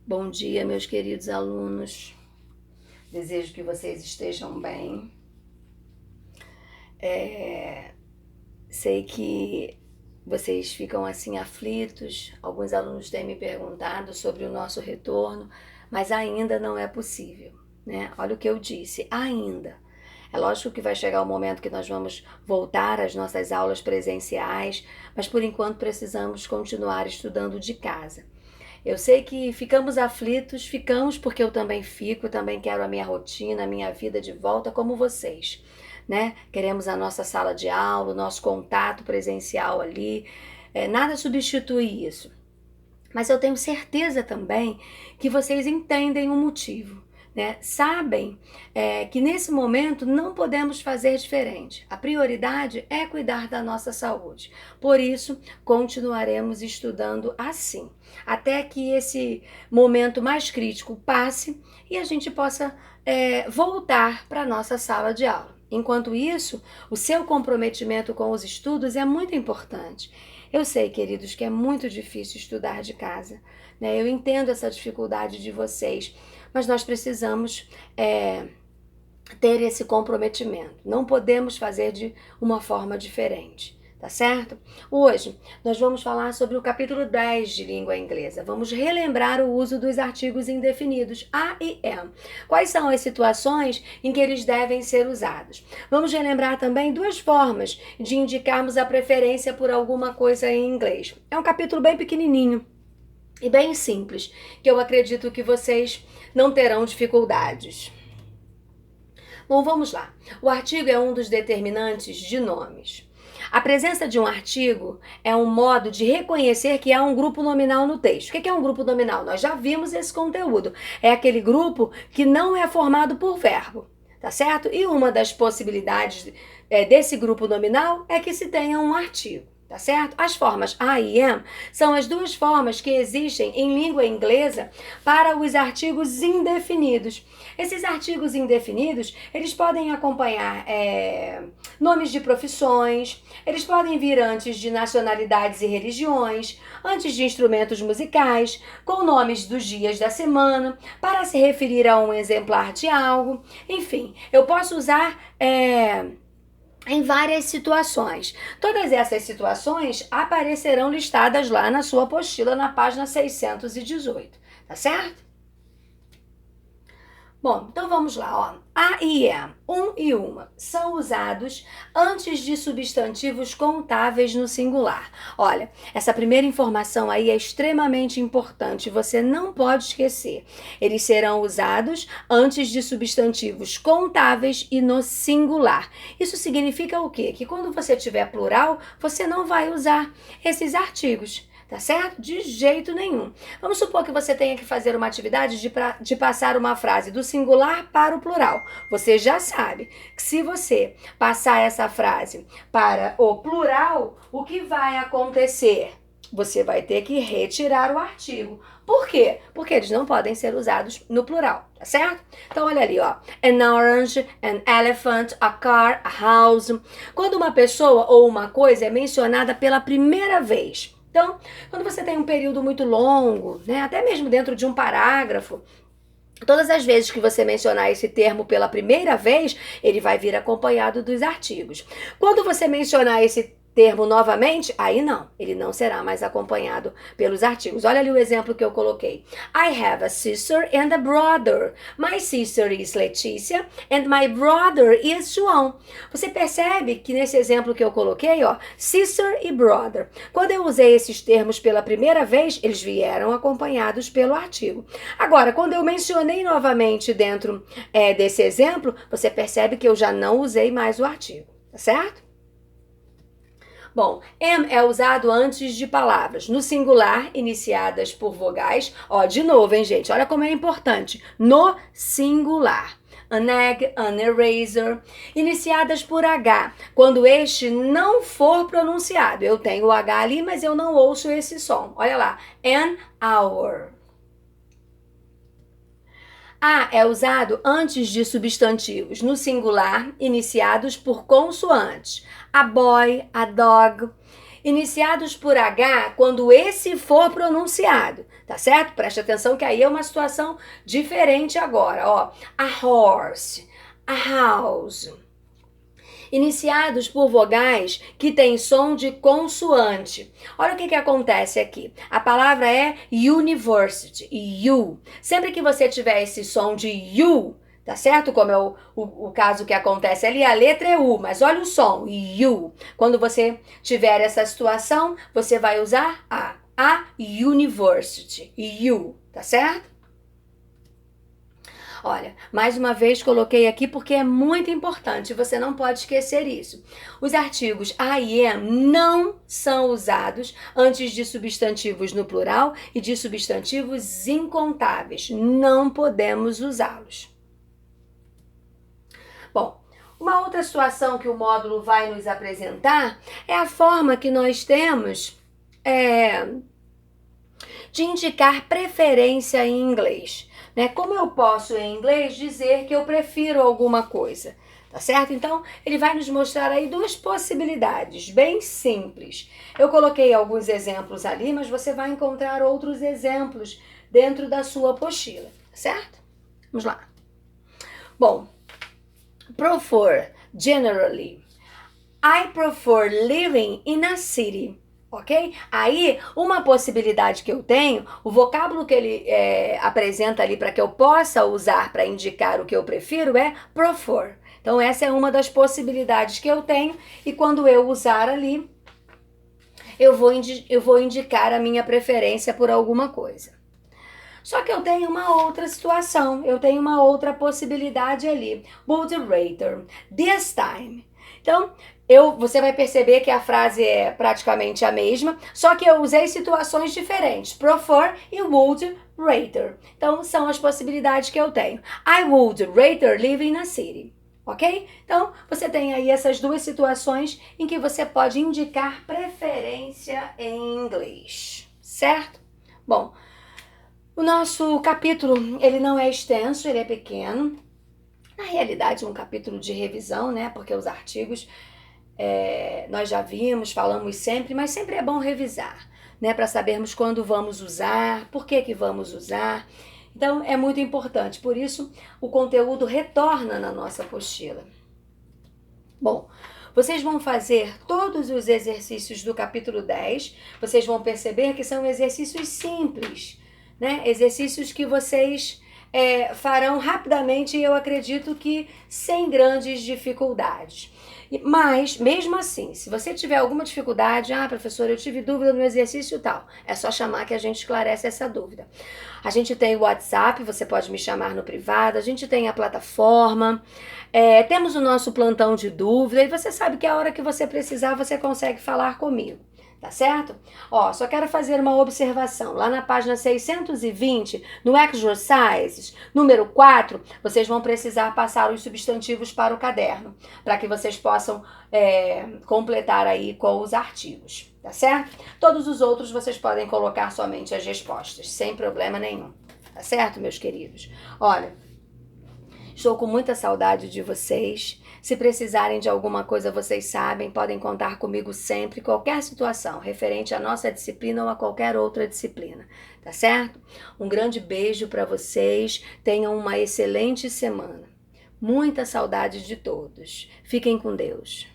Bom dia, meus queridos alunos. Desejo que vocês estejam bem. Sei que vocês ficam assim aflitos. Alguns alunos têm me perguntado sobre o nosso retorno, mas ainda não é possível, né? Olha o que eu disse, ainda. É lógico que vai chegar o momento que nós vamos voltar às nossas aulas presenciais, mas por enquanto precisamos continuar estudando de casa. Eu sei que ficamos aflitos, ficamos porque eu também fico, eu também quero a minha rotina, a minha vida de volta como vocês, né? Queremos a nossa sala de aula, o nosso contato presencial ali, nada substitui isso. Mas eu tenho certeza também que vocês entendem o motivo. Né? Sabem que nesse momento não podemos fazer diferente. A prioridade é cuidar da nossa saúde. Por isso, continuaremos estudando assim, até que esse momento mais crítico passe e a gente possa voltar para a nossa sala de aula. Enquanto isso, o seu comprometimento com os estudos é muito importante. Eu sei, queridos, que é muito difícil estudar de casa, né? Eu entendo essa dificuldade de vocês, mas nós precisamos ter esse comprometimento. Não podemos fazer de uma forma diferente, tá certo? Hoje nós vamos falar sobre o capítulo 10 de língua inglesa. Vamos relembrar o uso dos artigos indefinidos a e am. Quais são as situações em que eles devem ser usados? Vamos relembrar também duas formas de indicarmos a preferência por alguma coisa em inglês. É um capítulo bem pequenininho e bem simples, que eu acredito que vocês não terão dificuldades. Bom, vamos lá. O artigo é um dos determinantes de nomes. A presença de um artigo é um modo de reconhecer que há um grupo nominal no texto. O que é um grupo nominal? Nós já vimos esse conteúdo. É aquele grupo que não é formado por verbo, tá certo? E uma das possibilidades desse grupo nominal é que se tenha um artigo. Tá certo? As formas I e am são as duas formas que existem em língua inglesa para os artigos indefinidos. Esses artigos indefinidos, eles podem acompanhar nomes de profissões, eles podem vir antes de nacionalidades e religiões, antes de instrumentos musicais, com nomes dos dias da semana, para se referir a um exemplar de algo. Enfim, eu posso usar em várias situações. Todas essas situações aparecerão listadas lá na sua apostila, na página 618, tá certo? Bom, então vamos lá, ó. A e am, um e uma, são usados antes de substantivos contáveis no singular. Olha, essa primeira informação aí é extremamente importante, você não pode esquecer. Eles serão usados antes de substantivos contáveis e no singular. Isso significa o quê? Que quando você tiver plural, você não vai usar esses artigos. Tá certo? De jeito nenhum. Vamos supor que você tenha que fazer uma atividade de passar uma frase do singular para o plural. Você já sabe que se você passar essa frase para o plural, o que vai acontecer? Você vai ter que retirar o artigo. Por quê? Porque eles não podem ser usados no plural, tá certo? Então olha ali, ó. An orange, an elephant, a car, a house. Quando uma pessoa ou uma coisa é mencionada pela primeira vez. Então, quando você tem um período muito longo, né, até mesmo dentro de um parágrafo, todas as vezes que você mencionar esse termo pela primeira vez, ele vai vir acompanhado dos artigos. Quando você mencionar esse termo novamente, aí não, ele não será mais acompanhado pelos artigos. Olha ali o exemplo que eu coloquei. I have a sister and a brother. My sister is Letícia and my brother is João. Você percebe que nesse exemplo que eu coloquei, ó, sister e brother, quando eu usei esses termos pela primeira vez, eles vieram acompanhados pelo artigo. Agora, quando eu mencionei novamente dentro desse exemplo, você percebe que eu já não usei mais o artigo, tá certo? Bom, am é usado antes de palavras no singular iniciadas por vogais. Ó, de novo, hein, gente? Olha como é importante. No singular. An egg, an eraser, iniciadas por H, quando este não for pronunciado. Eu tenho o H ali, mas eu não ouço esse som. Olha lá. An hour. A é usado antes de substantivos no singular iniciados por consoantes. A boy, a dog. iniciados por H quando esse for pronunciado, tá certo? Preste atenção que aí é uma situação diferente agora, ó. A horse, a house. Iniciados por vogais que têm som de consoante. Olha o que acontece aqui. A palavra é university, you. Sempre que você tiver esse som de you, tá certo? Como é o caso que acontece ali, a letra é U, mas olha o som, you. Quando você tiver essa situação, você vai usar a university, you, tá certo? Olha, mais uma vez coloquei aqui porque é muito importante, você não pode esquecer isso. Os artigos I e am não são usados antes de substantivos no plural e de substantivos incontáveis. Não podemos usá-los. Bom, uma outra situação que o módulo vai nos apresentar é a forma que nós temos de indicar preferência em inglês. Né? Como eu posso em inglês dizer que eu prefiro alguma coisa, tá certo? Então, ele vai nos mostrar aí duas possibilidades, bem simples. Eu coloquei alguns exemplos ali, mas você vai encontrar outros exemplos dentro da sua apostila, certo? Vamos lá. Bom, prefer, generally. I prefer living in a city. Ok? Aí, uma possibilidade que eu tenho, o vocábulo que ele apresenta ali para que eu possa usar para indicar o que eu prefiro é prefer. Então, essa é uma das possibilidades que eu tenho e quando eu usar ali, eu vou indicar a minha preferência por alguma coisa. Só que eu tenho uma outra situação, eu tenho uma outra possibilidade ali. Moderator, this time. Então, você vai perceber que a frase é praticamente a mesma, só que eu usei situações diferentes, prefer e would rather. Então, são as possibilidades que eu tenho. I would rather live in a city, ok? Então, você tem aí essas duas situações em que você pode indicar preferência em inglês, certo? Bom, o nosso capítulo, ele não é extenso, ele é pequeno. Na realidade, é um capítulo de revisão, né? Porque os artigos nós já vimos, falamos sempre, mas sempre é bom revisar, né? Para sabermos quando vamos usar, por que vamos usar. Então, é muito importante. Por isso, o conteúdo retorna na nossa apostila. Bom, vocês vão fazer todos os exercícios do capítulo 10. Vocês vão perceber que são exercícios simples, né? Exercícios que vocês farão rapidamente e eu acredito que sem grandes dificuldades. Mas, mesmo assim, se você tiver alguma dificuldade, professora, eu tive dúvida no exercício tal, é só chamar que a gente esclarece essa dúvida. A gente tem o WhatsApp, você pode me chamar no privado, a gente tem a plataforma, temos o nosso plantão de dúvida e você sabe que a hora que você precisar, você consegue falar comigo. Tá certo? Ó, só quero fazer uma observação. Lá na página 620, no Exercises, número 4, vocês vão precisar passar os substantivos para o caderno, para que vocês possam completar aí com os artigos, tá certo? Todos os outros vocês podem colocar somente as respostas, sem problema nenhum. Tá certo, meus queridos? Olha, estou com muita saudade de vocês. Se precisarem de alguma coisa, vocês sabem, podem contar comigo sempre, qualquer situação, referente à nossa disciplina ou a qualquer outra disciplina, tá certo? Um grande beijo para vocês, tenham uma excelente semana. Muita saudade de todos. Fiquem com Deus.